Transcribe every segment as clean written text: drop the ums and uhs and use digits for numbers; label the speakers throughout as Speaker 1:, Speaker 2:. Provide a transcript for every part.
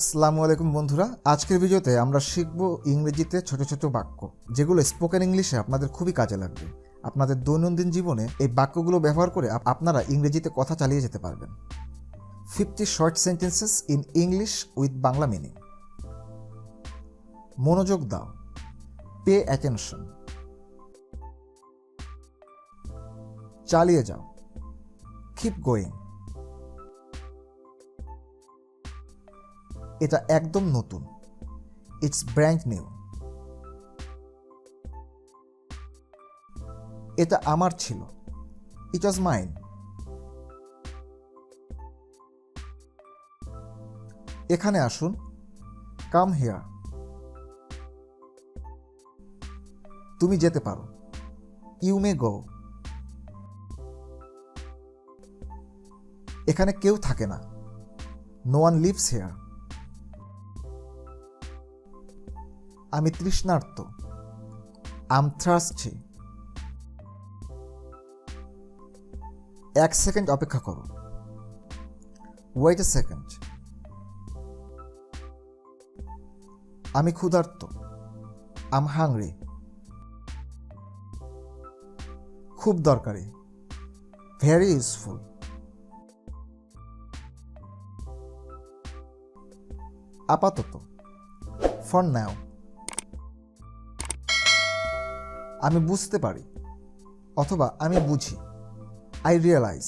Speaker 1: আসসালামু আলাইকুম বন্ধুরা, আজকের ভিডিওতে আমরা শিখব ইংরেজিতে ছোট ছোট বাক্য, যেগুলো স্পোকেন ইংলিশে আপনাদের খুবই কাজে লাগবে। আপনাদের দৈনন্দিন জীবনে এই বাক্যগুলো ব্যবহার করে আপনারা ইংরেজিতে কথা চালিয়ে যেতে পারবেন। 50 short sentences in English with Bangla meaning. মনোযোগ দাও, পে অ্যাটেনশন। চালিয়ে যাও, কিপ গোয়িং। এটা একদম নতুন, ইটস ব্র্যান্ড নিউ। এটা আমার ছিল, ইট ওয়াজ মাইন। এখানে আসুন, কাম হিয়ার। তুমি যেতে পারো, ইউ মে গো। এখানে কেউ থাকে না, নো ওয়ান লিভস হিয়ার। আমি তৃষ্ণার্ত, আম থ্রাস্টি। 1 সেকেন্ড অপেক্ষা করো, ওয়েট এ সেকেন্ড। আমি ক্ষুধার্ত, আম হাংরি। খুব দরকারি, ভেরি ইউজফুল। আপাতত, ফর নাও। আমি বুঝতে পারি অথবা আমি বুঝি, আই রিয়েলাইজ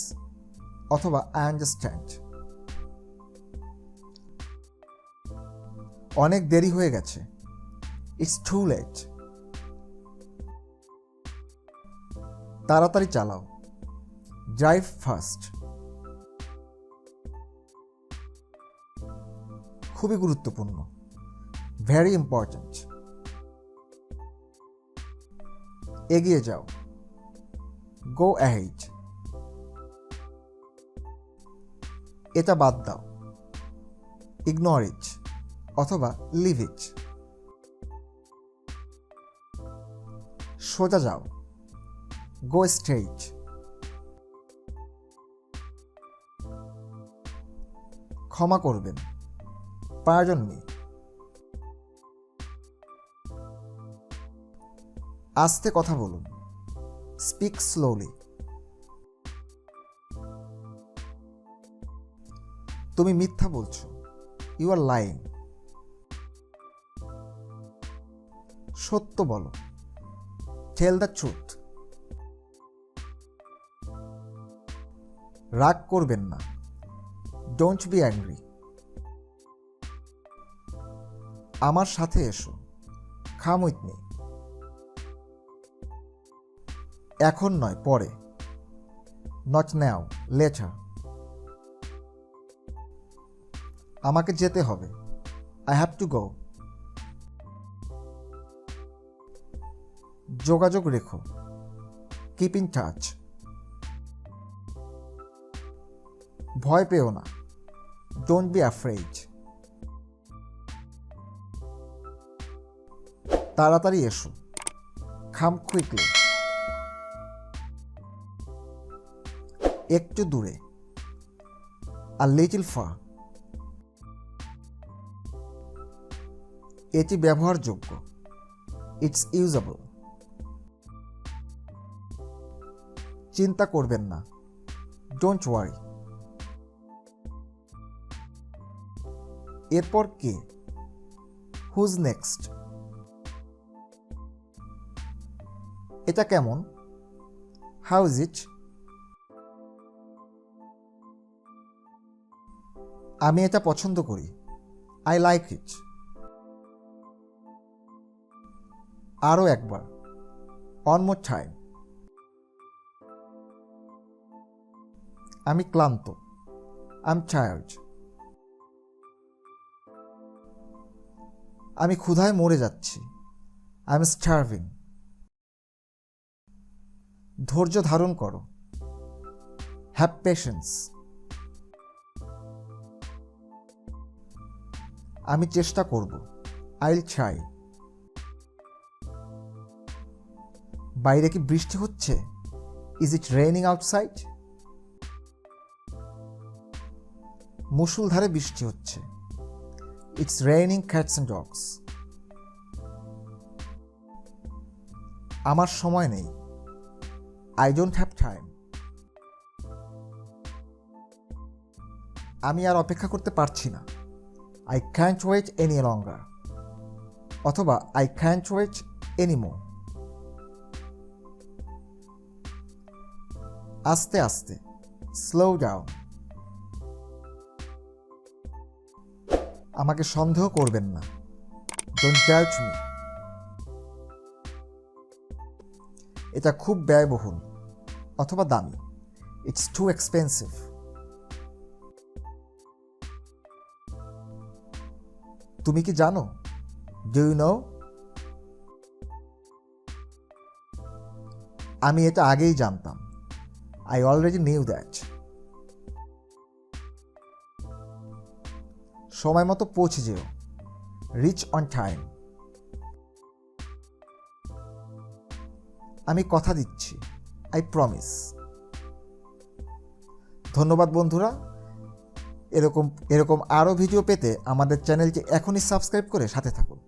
Speaker 1: অথবা আই আন্ডারস্ট্যান্ড। অনেক দেরি হয়ে গেছে, ইটস টু লেট। তাড়াতাড়ি চালাও, ড্রাইভ ফাস্ট। খুবই গুরুত্বপূর্ণ, ভেরি ইম্পর্ট্যান্ট। এগিয়ে যাও, গো অ্যাহেড। এটা বাদ দাও, ইগনোর ইট অথবা লিভ ইট। সোজা যাও, গো স্ট্রেইট। ক্ষমা করবেন, পার্ডন মি। আস্তে কথা বলুন, স্পিক স্লোলি। তুমি মিথ্যা বলছো, ইউ আর লাইং। সত্য বলো, টেল দ্য ট্রুথ। রাগ করবেন না, ডোন্ট বি অ্যাংরি। আমার সাথে এসো, কাম উইথ মি। এখন নয়, পরে, নট নাও, লেটার। আমাকে যেতে হবে, আই হ্যাভ টু গো। যোগাযোগ রেখো, কিপ ইন টাচ। ভয় পেও না, ডোন্ট বি অ্যাফ্রেইড। তাড়াতাড়ি এসো, কাম কুইকলি। একটু দূরে, আ লিটল ফার। এটি ব্যবহারযোগ্য, ইটস ইউজেবল। চিন্তা করবেন না, ডোন্ট ওয়ারি। এরপর কে, হুজ নেক্সট। এটা কেমন, হাউ ইজ ইট। আমি এটা পছন্দ করি, আই লাইক ইট। আরও একবার, ওয়ান মোর টাইম। আমি ক্লান্ত, আই এম টায়ার্ড। আমি ক্ষুধায় মরে যাচ্ছি, আই এম স্টার্ভিং। ধৈর্য ধারণ করো, হ্যাভ পেশেন্স। আমি চেষ্টা করব, আই উইল ট্রাই। বাইরে কি বৃষ্টি হচ্ছে, ইজ ইট রেইনিং আউটসাইড। মুষলধারে বৃষ্টি হচ্ছে, It's raining cats and dogs. আমার সময় নেই। I don't have time. আমি আর অপেক্ষা করতে পারছি না। I can't wait any longer. অথবা I can't wait anymore. আস্তে আস্তে, slow down. আমাকে সন্দেহ করবেন না। Don't doubt me. এটা খুব ব্যয়বহুল অথবা দামি। It's too expensive. তুমি কি জানো? Do you know? আমি এটা আগেই জানতাম। I already knew that. সময় মতো পৌঁছে যেও। Reach on time. আমি কথা দিচ্ছি। I promise. ধন্যবাদ বন্ধুরা। এরকম আরও ভিডিও পেতে আমাদের চ্যানেলটি এখনই সাবস্ক্রাইব করে সাথে থাকুন।